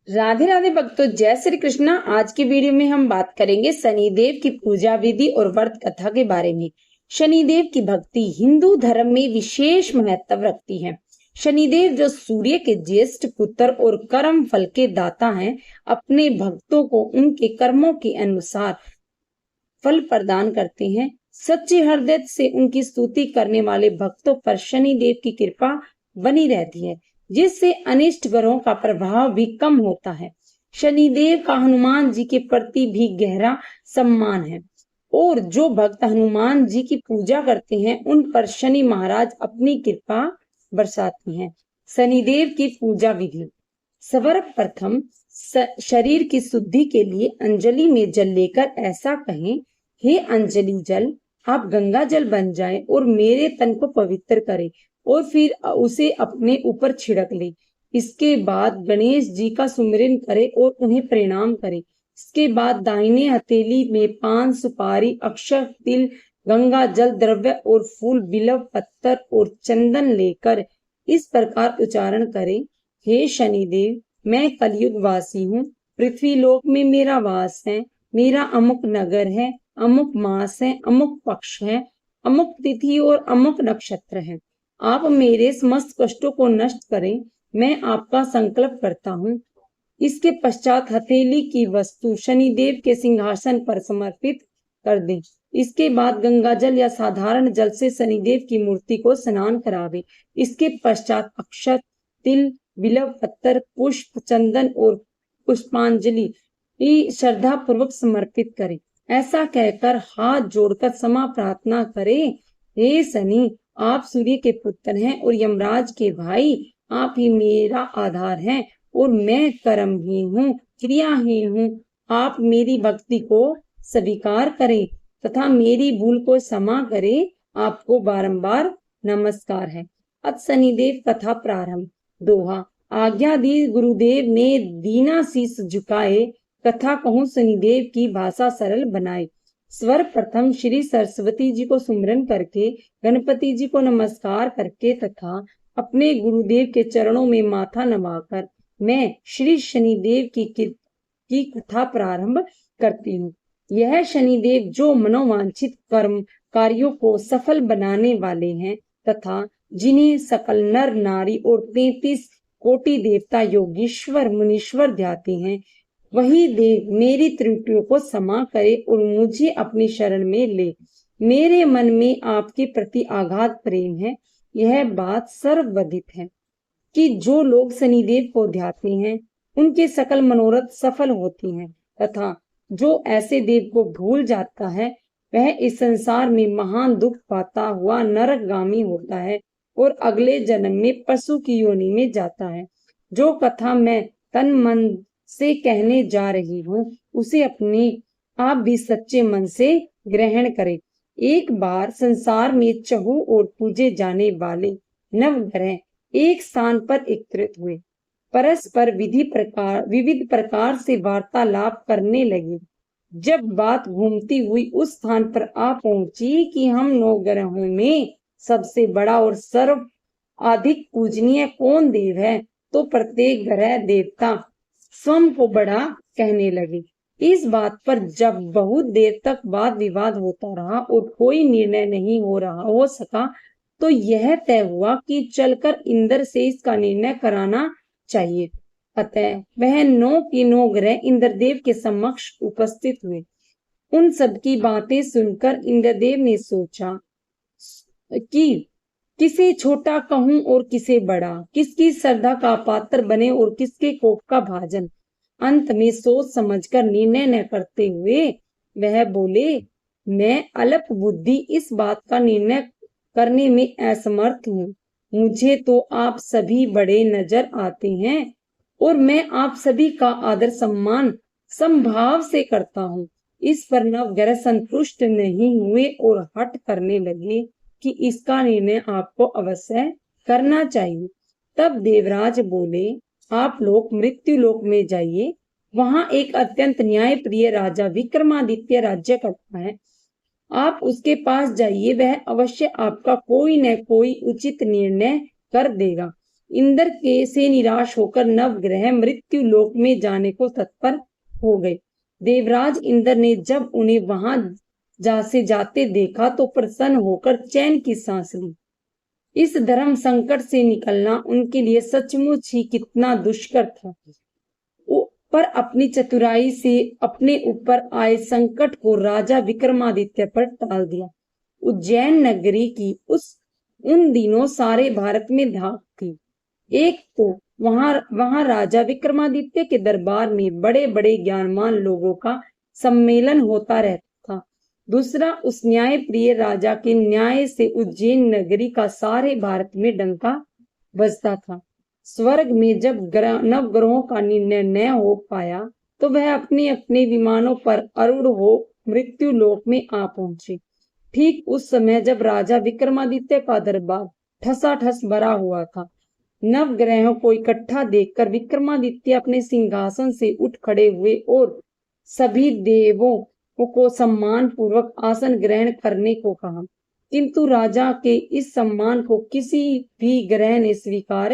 राधे राधे भक्तों, जय श्री कृष्णा। आज की वीडियो में हम बात करेंगे शनिदेव की पूजा विधि और व्रत कथा के बारे में। शनिदेव की भक्ति हिंदू धर्म में विशेष महत्व रखती है। शनिदेव जो सूर्य के ज्येष्ठ पुत्र और कर्म फल के दाता हैं, अपने भक्तों को उनके कर्मों के अनुसार फल प्रदान करते हैं। सच्चे हृदय से उनकी स्तुति करने वाले भक्तों पर शनिदेव की कृपा बनी रहती है, जिससे अनिष्ट ग्रहों का प्रभाव भी कम होता है। शनिदेव का हनुमान जी के प्रति भी गहरा सम्मान है और जो भक्त हनुमान जी की पूजा करते हैं उन पर शनि महाराज अपनी कृपा बरसाते हैं। शनिदेव की पूजा विधि। सर्वप्रथम शरीर की शुद्धि के लिए अंजलि में जल लेकर ऐसा कहें, हे अंजलि जल, आप गंगा जल बन जाए और मेरे तन को पवित्र करे, और फिर उसे अपने ऊपर छिड़क ले। इसके बाद गणेश जी का सुमिरन करे और उन्हें प्रणाम करे। इसके बाद दाहिने हथेली में पान, सुपारी, अक्षत, तिल, गंगा जल, द्रव्य और फूल, बिल्व पत्थर और चंदन लेकर इस प्रकार उच्चारण करे, हे शनिदेव, मैं कलयुग वासी हूँ। पृथ्वी लोक में मेरा वास है। मेरा अमुक नगर है, अमुक मास है, अमुक पक्ष है, अमुक तिथि और अमुक नक्षत्र है। आप मेरे समस्त कष्टों को नष्ट करें, मैं आपका संकल्प करता हूँ। इसके पश्चात हथेली की वस्तु शनिदेव के सिंहासन पर समर्पित कर दें। इसके बाद गंगा जल या साधारण जल से शनिदेव की मूर्ति को स्नान करावे। इसके पश्चात अक्षत, तिल, बिल्व पत्थर, पुष्प, चंदन और पुष्पांजलि श्रद्धा पूर्वक समर्पित करें। ऐसा कहकर हाथ जोड़कर क्षमा प्रार्थना करें, हे शनि, आप सूर्य के पुत्र हैं और यमराज के भाई। आप ही मेरा आधार हैं और मैं कर्महीन हूँ, क्रियाहीन हूँ। आप मेरी भक्ति को स्वीकार करें तथा मेरी भूल को क्षमा करें। आपको बारंबार नमस्कार है। अब शनिदेव कथा प्रारंभ। दोहा। आज्ञा दी गुरुदेव ने, दीना शीस झुकाए, कथा कहूँ शनिदेव की भाषा सरल बनाए। स्वर प्रथम श्री सरस्वती जी को सुमिरन करके, गणपति जी को नमस्कार करके तथा अपने गुरुदेव के चरणों में माथा नवाकर मैं श्री शनिदेव की कथा प्रारंभ करती हूँ। यह शनिदेव जो मनोवांछित कर्म कार्यों को सफल बनाने वाले हैं तथा जिन्हें सकल नर नारी और 33 कोटि देवता योगीश्वर मुनीश्वर ध्याते हैं, वही देव मेरी त्रुटियों को क्षमा करे और मुझे अपनी शरण में ले। मेरे मन में आपके प्रति अगाध प्रेम है। यह बात सर्वविदित है कि जो लोग शनिदेव को ध्याते हैं उनके सकल मनोरथ सफल होती हैं, तथा जो ऐसे देव को भूल जाता है वह इस संसार में महान दुख पाता हुआ नरकगामी होता है और अगले जन्म में पशु की योनि में जाता है। जो कथा मैं तन मन से कहने जा रही हूँ उसे अपने आप भी सच्चे मन से ग्रहण करें। एक बार संसार में चहु और पूजे जाने वाले नवग्रह एक स्थान पर एकत्रित हुए। परस्पर विविध प्रकार से वार्तालाप करने लगे। जब बात घूमती हुई उस स्थान पर आ पहुंची कि हम 9 ग्रहों में सबसे बड़ा और सर्व अधिक पूजनीय कौन देव है, तो प्रत्येक ग्रह देवता स्वयं को बड़ा कहने लगे। इस बात पर जब बहुत देर तक वाद विवाद होता रहा और कोई निर्णय नहीं हो सका, तो यह तय हुआ कि चलकर इंद्र से इसका निर्णय कराना चाहिए। अतः वह 9 के 9 ग्रह इंद्रदेव के समक्ष उपस्थित हुए। उन सब की बातें सुनकर इंद्रदेव ने सोचा कि किसे छोटा कहूं और किसे बड़ा, किसकी श्रद्धा का पात्र बने और किसके कोप का भाजन। अंत में सोच समझकर निर्णय न करते हुए वह बोले, मैं अल्प बुद्धि इस बात का निर्णय करने में असमर्थ हूँ। मुझे तो आप सभी बड़े नजर आते हैं और मैं आप सभी का आदर सम्मान समभाव से करता हूँ। इस पर नवग्रह संतुष्ट नहीं हुए और हठ करने लगे कि इसका निर्णय आपको अवश्य करना चाहिए। तब देवराज बोले, आप लोग मृत्यु लोक में जाइए, वहां एक अत्यंत न्यायप्रिय राजा विक्रमादित्य राज्य करता है। आप उसके पास जाइए, वह अवश्य आपका कोई न कोई उचित निर्णय कर देगा। इंद्र के से निराश होकर नवग्रह मृत्यु लोक में जाने को तत्पर हो गए। देवराज इंद्र ने जब उन्हें वहां से जाते देखा तो प्रसन्न होकर चैन की सांस ली। इस धर्म संकट से निकलना उनके लिए सचमुच ही कितना दुष्कर था, पर अपनी चतुराई से अपने ऊपर आए संकट को राजा विक्रमादित्य पर टाल दिया। उज्जैन नगरी की उन दिनों सारे भारत में धाक थी। एक तो वहां राजा विक्रमादित्य के दरबार में बड़े बड़े ज्ञानवान लोगों का सम्मेलन होता रहता था। दूसरा, उस न्याय प्रिय राजा के न्याय से उज्जैन नगरी का सारे भारत में डंका बजता था। स्वर्ग में जब नवग्रहों का निर्णय न हो पाया तो वह अपने अपने विमानों पर आरूढ़ हो मृत्यु लोक में आ पहुंचे। ठीक उस समय जब राजा विक्रमादित्य का दरबार ठसाठस भरा हुआ था, नवग्रहों को इकट्ठा देखकर विक्रमादित्य अपने सिंहासन से उठ खड़े हुए और सभी देवों को सम्मान पूर्वक आसन ग्रहण करने को कहा, किंतु राजा के इस सम्मान को किसी भी ग्रह ने स्वीकार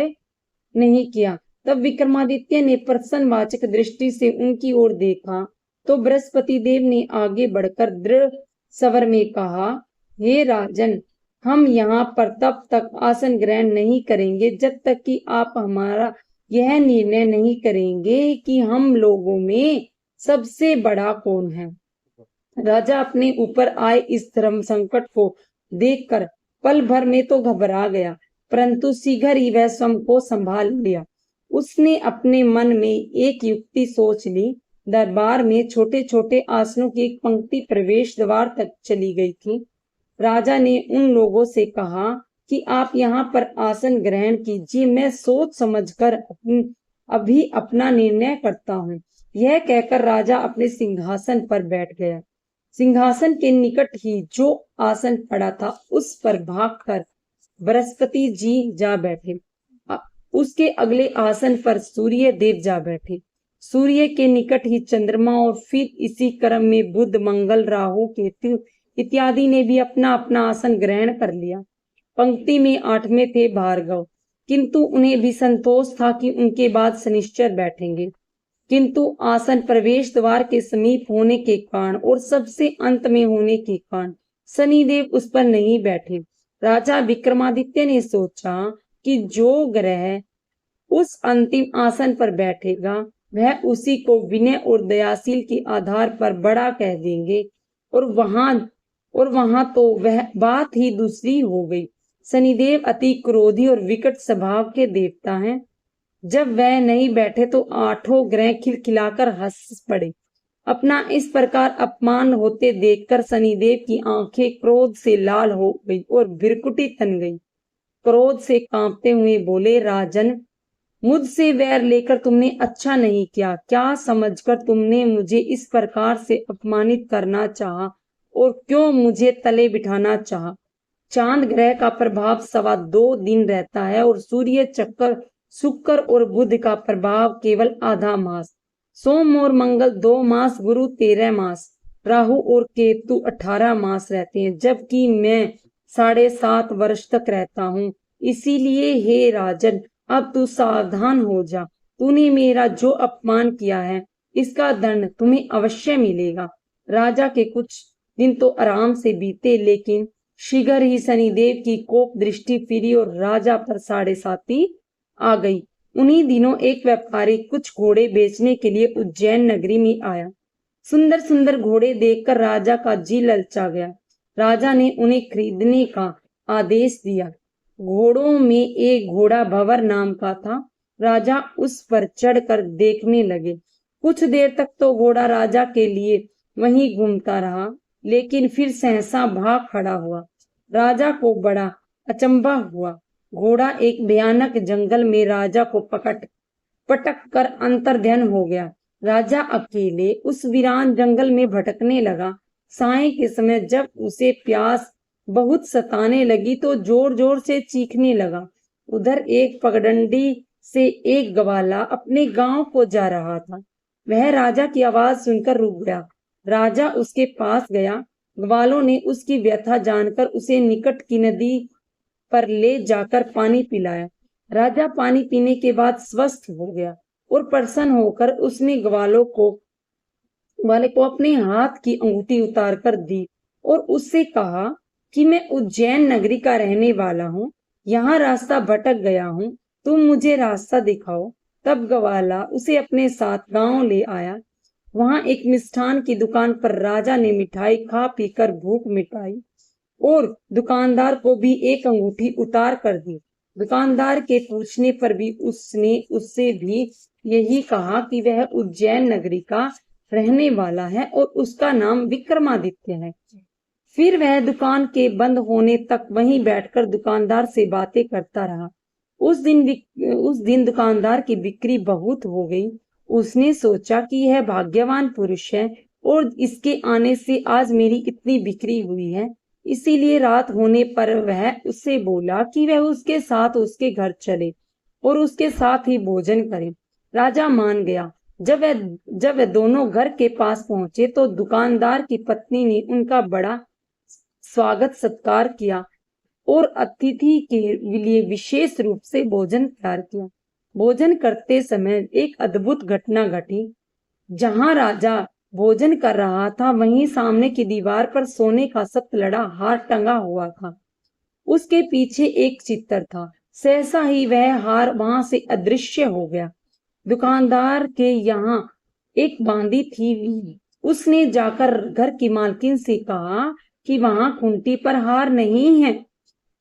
नहीं किया। तब विक्रमादित्य ने प्रसन्नवाचक दृष्टि से उनकी ओर देखा तो बृहस्पति देव ने आगे बढ़कर दृढ़ स्वर में कहा, हे राजन, हम यहाँ पर तब तक आसन ग्रहण नहीं करेंगे जब तक कि आप हमारा यह निर्णय नहीं करेंगे कि हम लोगों में सबसे बड़ा कौन है। राजा अपने ऊपर आए इस धर्म संकट को देखकर पल भर में तो घबरा गया, परंतु शीघ्र ही वह स्वयं को संभाल लिया। उसने अपने मन में एक युक्ति सोच ली। दरबार में छोटे छोटे आसनों की एक पंक्ति प्रवेश द्वार तक चली गई थी। राजा ने उन लोगों से कहा कि आप यहाँ पर आसन ग्रहण कीजिए, मैं सोच समझकर अभी अपना निर्णय करता हूँ। यह कहकर राजा अपने सिंहासन पर बैठ गया। सिंहासन के निकट ही जो आसन पड़ा था उस पर भागकर बृहस्पति जी जा बैठे। उसके अगले आसन पर सूर्य देव जा बैठे। सूर्य के निकट ही चंद्रमा और फिर इसी क्रम में बुध, मंगल, राहु, केतु इत्यादि ने भी अपना अपना आसन ग्रहण कर लिया। पंक्ति में 8वें थे भार्गव, किंतु उन्हें भी संतोष था कि उनके बाद शनिश्चर बैठेंगे, किंतु आसन प्रवेश द्वार के समीप होने के कारण और सबसे अंत में होने के कारण शनिदेव उस पर नहीं बैठे। राजा विक्रमादित्य ने सोचा कि जो ग्रह उस अंतिम आसन पर बैठेगा वह उसी को विनय और दयाशील के आधार पर बड़ा कह देंगे, और वहां तो वह बात ही दूसरी हो गई। शनिदेव अति क्रोधी और विकट स्वभाव के देवता हैं। जब वह नहीं बैठे तो 8 ग्रह खिलखिलाकर हंस पड़े। अपना इस प्रकार अपमान होते देखकर शनिदेव की आंखें क्रोध से लाल हो गई और भृकुटी तन गई। क्रोध से कांपते हुए बोले, राजन, मुझसे वैर लेकर तुमने अच्छा नहीं किया। क्या समझकर तुमने मुझे इस प्रकार से अपमानित करना चाहा और क्यों मुझे तले बिठाना चाहा? चांद ग्रह का प्रभाव 2.25 दिन रहता है और सूर्य चक्कर, शुक्र और बुध का प्रभाव केवल आधा मास, सोम और मंगल 2 मास, गुरु 13 मास, राहु और केतु 18 मास रहते हैं, जबकि मैं 7.5 वर्ष तक रहता हूँ। इसीलिए हे राजन, अब तू सावधान हो जा। तूने मेरा जो अपमान किया है इसका दंड तुम्हें अवश्य मिलेगा। राजा के कुछ दिन तो आराम से बीते, लेकिन शीघ्र ही शनिदेव की कोप दृष्टि फिरी और राजा पर 7.5 आ गई। उन्हीं दिनों एक व्यापारी कुछ घोड़े बेचने के लिए उज्जैन नगरी में आया। सुंदर सुंदर घोड़े देखकर राजा का जी ललचा गया। राजा ने उन्हें खरीदने का आदेश दिया। घोड़ों में एक घोड़ा भंवर नाम का था। राजा उस पर चढ़कर देखने लगे। कुछ देर तक तो घोड़ा राजा के लिए वहीं घूमता रहा, लेकिन फिर सहसा भाग खड़ा हुआ। राजा को बड़ा अचंभा हुआ। घोड़ा एक भयानक जंगल में राजा को पटक कर अंतर्ध्यान हो गया। राजा अकेले उस वीरान जंगल में भटकने लगा। साय के समय जब उसे प्यास बहुत सताने लगी तो जोर जोर से चीखने लगा। उधर एक पगडंडी से एक ग्वाला अपने गांव को जा रहा था। वह राजा की आवाज सुनकर रुक गया। राजा उसके पास गया। ग्वालों ने उसकी व्यथा जानकर उसे निकट की नदी पर ले जाकर पानी पिलाया। राजा पानी पीने के बाद स्वस्थ हो गया और प्रसन्न होकर उसने वाले को अपने हाथ की अंगूठी उतार कर दी और उससे कहा कि मैं उज्जैन नगरी का रहने वाला हूँ, यहाँ रास्ता भटक गया हूँ, तुम मुझे रास्ता दिखाओ। तब ग्वाला उसे अपने साथ गांव ले आया। वहां एक मिष्ठान की दुकान पर राजा ने मिठाई खा पीकर भूख मिटाई और दुकानदार को भी एक अंगूठी उतार कर दी। दुकानदार के पूछने पर भी उसने उससे भी यही कहा कि वह उज्जैन नगरी का रहने वाला है और उसका नाम विक्रमादित्य है। फिर वह दुकान के बंद होने तक वहीं बैठकर दुकानदार से बातें करता रहा। उस दिन दुकानदार की बिक्री बहुत हो गई। उसने सोचा कि यह भाग्यवान पुरुष है और इसके आने से आज मेरी इतनी बिक्री हुई है। इसीलिए रात होने पर वह उससे बोला कि वह उसके साथ उसके घर चले और उसके साथ ही भोजन करे। राजा मान गया। जब वह दोनों घर के पास पहुंचे तो दुकानदार की पत्नी ने उनका बड़ा स्वागत सत्कार किया और अतिथि के लिए विशेष रूप से भोजन तैयार किया। भोजन करते समय एक अद्भुत घटना घटी। जहां राजा भोजन कर रहा था वहीं सामने की दीवार पर सोने का सतलड़ा हार टंगा हुआ था। उसके पीछे एक चित्र था। सहसा ही वह हार वहां से अदृश्य हो गया। दुकानदार के यहाँ एक बांदी थी। उसने जाकर घर की मालकिन से कहा कि वहां खूंटी पर हार नहीं है।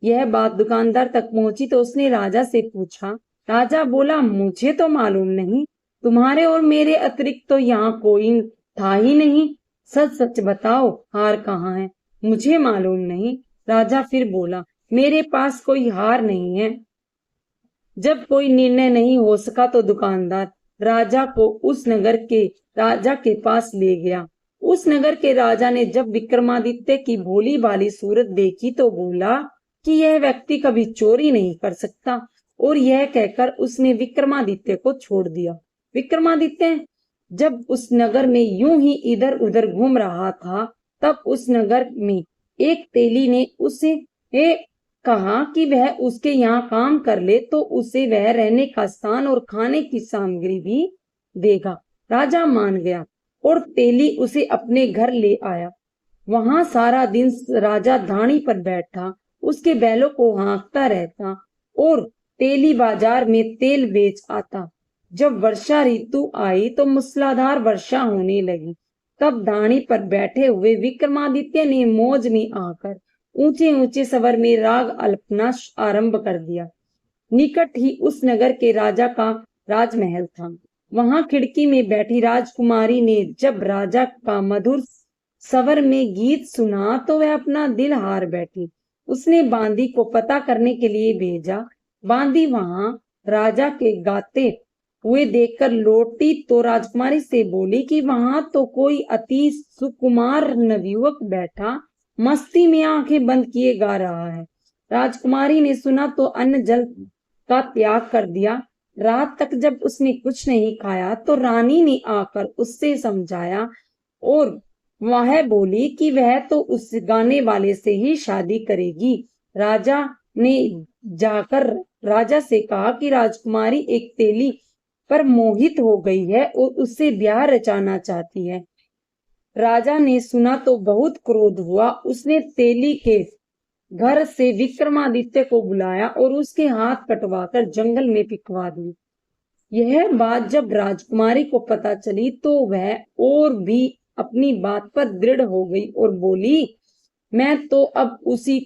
यह बात दुकानदार तक पहुंची तो उसने राजा से पूछा। राजा बोला, मुझे तो मालूम नहीं, तुम्हारे और मेरे अतिरिक्त तो यहाँ कोई था ही नहीं। सच सच बताओ, हार कहाँ है? मुझे मालूम नहीं। राजा फिर बोला, मेरे पास कोई हार नहीं है। जब कोई निर्णय नहीं हो सका तो दुकानदार राजा को उस नगर के राजा के पास ले गया। उस नगर के राजा ने जब विक्रमादित्य की भोली भाली सूरत देखी तो बोला कि यह व्यक्ति कभी चोरी नहीं कर सकता और यह कहकर उसने विक्रमादित्य को छोड़ दिया। विक्रमादित्य जब उस नगर में यूं ही इधर उधर घूम रहा था तब उस नगर में एक तेली ने उसे कहा कि वह उसके यहाँ काम कर ले तो उसे वह रहने का स्थान और खाने की सामग्री भी देगा। राजा मान गया और तेली उसे अपने घर ले आया। वहां सारा दिन राजा धानी पर बैठा, उसके बैलों को हाँकता रहता और तेली बाजार में तेल बेच आता। जब वर्षा ऋतु आई तो मूसलाधार वर्षा होने लगी। तब धानी पर बैठे हुए विक्रमादित्य ने मौज में आकर ऊंचे ऊंचे स्वर में राग अल्पना आरंभ कर दिया। निकट ही उस नगर के राजा का राजमहल था। वहां खिड़की में बैठी राजकुमारी ने जब राजा का मधुर स्वर में गीत सुना तो वह अपना दिल हार बैठी। उसने बांदी को पता करने के लिए भेजा। बांदी वहां राजा के गाते हुए देखकर लौटी तो राजकुमारी से बोली कि वहां तो कोई अति सुकुमार नवयुवक बैठा मस्ती में आंखें बंद किए गा रहा है। राजकुमारी ने सुना तो अन्न जल का त्याग कर दिया। रात तक जब उसने कुछ नहीं खाया तो रानी ने आकर उससे समझाया और वह बोली कि वह तो उस गाने वाले से ही शादी करेगी। राजा ने जाकर राजा से कहा कि राजकुमारी एक तेली पर मोहित हो गई है और उससे ब्याह रचाना चाहती है। राजा ने सुना तो बहुत क्रोध हुआ। उसने तेली के घर से विक्रमादित्य को बुलाया और उसके हाथ कटवाकर जंगल में पिकवा दी। यह बात जब राजकुमारी को पता चली तो वह और भी अपनी बात पर दृढ़ हो गई और बोली, मैंने तो अब उसी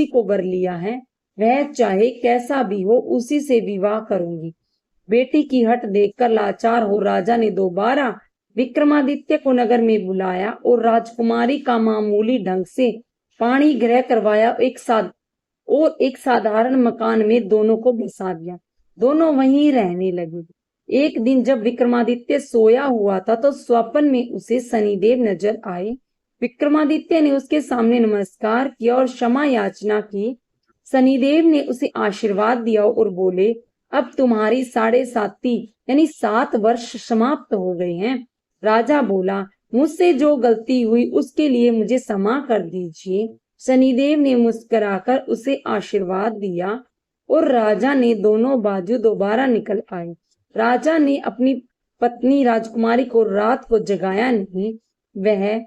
को वर लिया है। वह चाहे कैसा भी हो उसी से विवाह करूंगी। बेटी की हट देखकर लाचार हो राजा ने दोबारा विक्रमादित्य को नगर में बुलाया और राजकुमारी का मामूली ढंग से पाणी ग्रह करवाया। एक साधारण मकान में दोनों को बसा दिया। दोनों वहीं रहने लगे। एक दिन जब विक्रमादित्य सोया हुआ था तो स्वप्न में उसे शनिदेव नजर आए। विक्रमादित्य ने उसके सामने नमस्कार किया और क्षमा याचना की। शनिदेव ने उसे आशीर्वाद दिया और बोले, अब तुम्हारी 7.5 वर्ष समाप्त हो गए हैं। राजा बोला, मुझसे जो गलती हुई उसके लिए मुझे क्षमा कर दीजिए। शनिदेव ने मुस्कुराकर उसे आशीर्वाद दिया और राजा ने दोनों बाजू दोबारा निकल आए। राजा ने अपनी पत्नी राजकुमारी को रात को जगाया नहीं। वह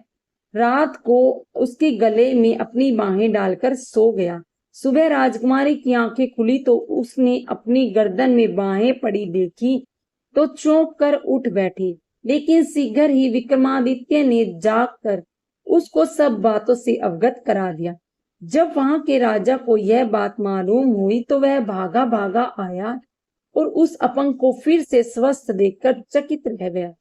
रात को उसके गले में अपनी बाहें डालकर सो गया। सुबह राजकुमारी की आंखें खुली तो उसने अपनी गर्दन में बाहें पड़ी देखी तो चौंक कर उठ बैठी। लेकिन शीघ्र ही विक्रमादित्य ने जागकर उसको सब बातों से अवगत करा दिया। जब वहां के राजा को यह बात मालूम हुई तो वह भागा भागा आया और उस अपंग को फिर से स्वस्थ देखकर चकित रह गया।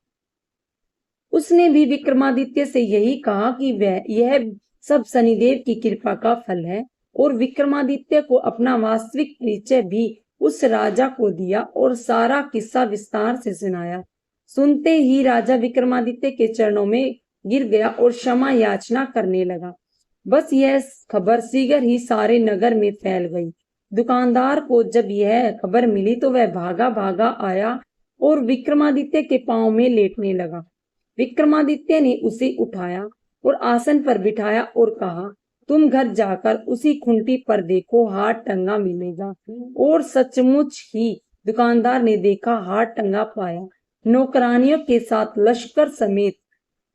उसने भी विक्रमादित्य से यही कहा कि वह यह सब शनिदेव की कृपा का फल है, और विक्रमादित्य को अपना वास्तविक परिचय भी उस राजा को दिया और सारा किस्सा विस्तार से सुनाया। सुनते ही राजा विक्रमादित्य के चरणों में गिर गया और क्षमा याचना करने लगा। बस यह खबर शीघ्र ही सारे नगर में फैल गई। दुकानदार को जब यह खबर मिली तो वह भागा भागा आया और विक्रमादित्य के पांव में लेटने लगा। विक्रमादित्य ने उसे उठाया और आसन पर बिठाया और कहा, तुम घर जाकर उसी खूंटी पर देखो, हाथ टंगा मिलेगा। और सचमुच ही दुकानदार ने देखा, हाथ टंगा पाया। नौकरानियों के साथ लश्कर समेत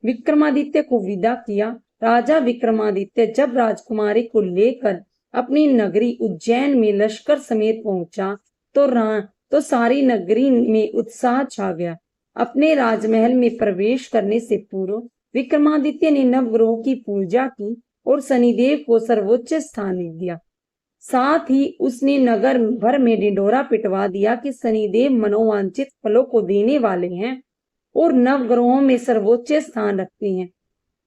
विक्रमादित्य को विदा किया। राजा विक्रमादित्य जब राजकुमारी को लेकर अपनी नगरी उज्जैन में लश्कर समेत पहुंचा तो सारी नगरी में उत्साह छा गया। अपने राजमहल में प्रवेश करने से पूर्व विक्रमादित्य ने नवग्रहों की पूजा की और शनिदेव को सर्वोच्च स्थान दिया। साथ ही उसने नगर भर में ढिंढोरा पिटवा दिया कि शनिदेव मनोवांछित फलों को देने वाले हैं और नवग्रहों में सर्वोच्च स्थान रखते हैं।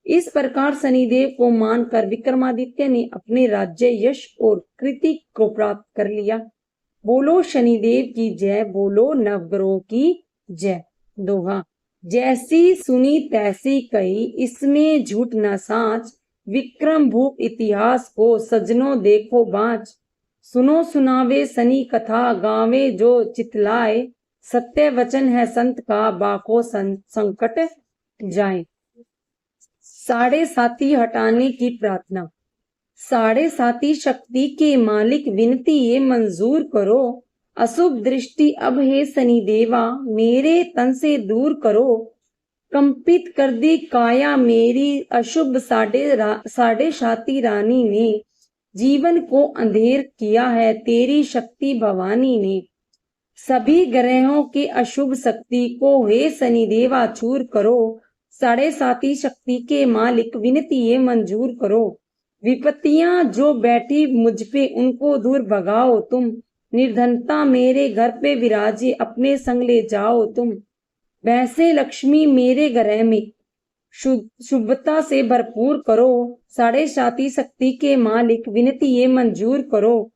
इस प्रकार शनिदेव को मानकर विक्रमादित्य ने अपने राज्य, यश और कृति को प्राप्त कर लिया। बोलो शनिदेव की जय, बोलो नवग्रहों की जय। दोहा, जैसी सुनी तैसी कही, इसमें झूठ न साच। विक्रम भूप इतिहास को, सजनों देखो बाँच। सुनो सुनावे शनि कथा, गावे जो चितलाए। सत्य वचन है संत का, बाको संकट जाए। साढ़े साती हटाने की प्रार्थना। साढ़े साती शक्ति के मालिक विनती ये मंजूर करो। अशुभ दृष्टि अब है शनिदेवा, मेरे तन से दूर करो। कंपित कर दी काया मेरी, अशुभ साढ़े साती रानी ने। जीवन को अंधेर किया है तेरी शक्ति भवानी ने। सभी ग्रहों के अशुभ शक्ति को हे शनिदेवा चूर करो। साढ़े साती शक्ति के मालिक विनती ये मंजूर करो। विपत्तियां जो बैठी मुझ पे, उनको दूर भगाओ तुम। निर्धनता मेरे घर पे विराजे, अपने संग ले जाओ तुम। वैसे लक्ष्मी मेरे घर में शुभता से भरपूर करो। साढ़े साती शक्ति के मालिक विनती ये मंजूर करो।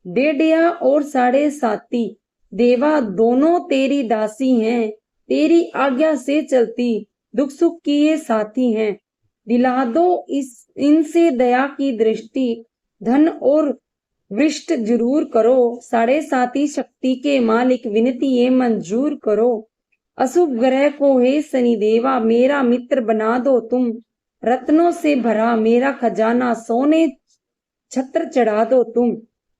डेढ़िया और साढ़े साती देवा दोनों तेरी दासी हैं, तेरी आज्ञा से चलती, दुख सुख की ये साथी हैं। दिला दो इनसे दया की दृष्टि, धन और वृष्ट जरूर करो। साढ़े साती शक्ति के मालिक विनती ये मंजूर करो। अशुभ ग्रह को हे शनिदेवा मेरा मित्र बना दो तुम। रत्नों से भरा मेरा खजाना, सोने छत्र चढ़ा दो तुम।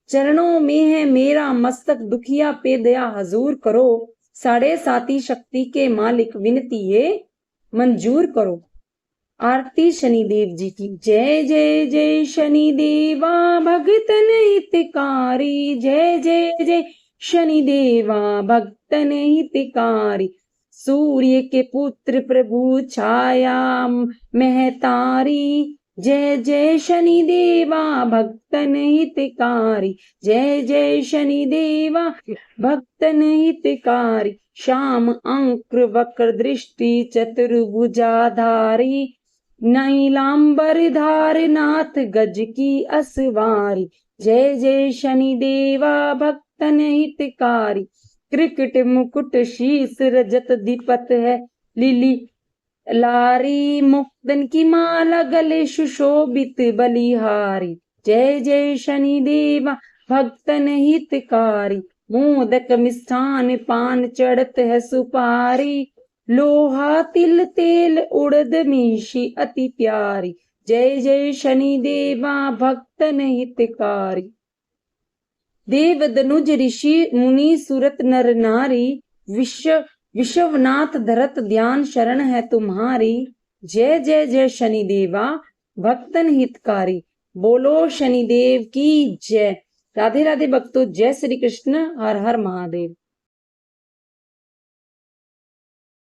चरणों में है मेरा मस्तक, दुखिया पे दया हजूर करो। साढ़े साती शक्ति के मालिक विनती ये मंजूर करो। आरती शनिदेव जी की। जय जय जय शनिदेवा भगतन हितकारी। जय जय जय शनिदेवा भक्तन हितकारी। सूर्य के पुत्र प्रभु छाया महतारी। जय जय शनिदेवा भक्तन हितकारी। जय जय शनिदेवा भक्तन हितकारी। श्याम अंक वक्र दृष्टि चतुर्भुजाधारी। नीलांबर धार नाथ गज की असवारी। जय जय शनिदेवा भक्तन हितकारी। क्रिकेट मुकुट शीस रजत दीपत है लिली लारी। मुक्तन की माला गले सुशोभित बलिहारी। जय जय शनिदेवा भक्तन हितकारी। मोदक मिष्ठान पान चढ़त है सुपारी। लोहा तिल तेल उड़द मीशी अति प्यारी। जय जय शनिदेवा भक्तन हितकारी। देव दनुज ऋषि मुनि सुरत नर नारी, विश्वनाथ धरत ध्यान शरण है तुम्हारी। जय जय जय शनिदेवा भक्तन हितकारी, बोलो शनिदेव की जय। राधे राधे भक्तों, जय श्री कृष्ण, हर हर महादेव।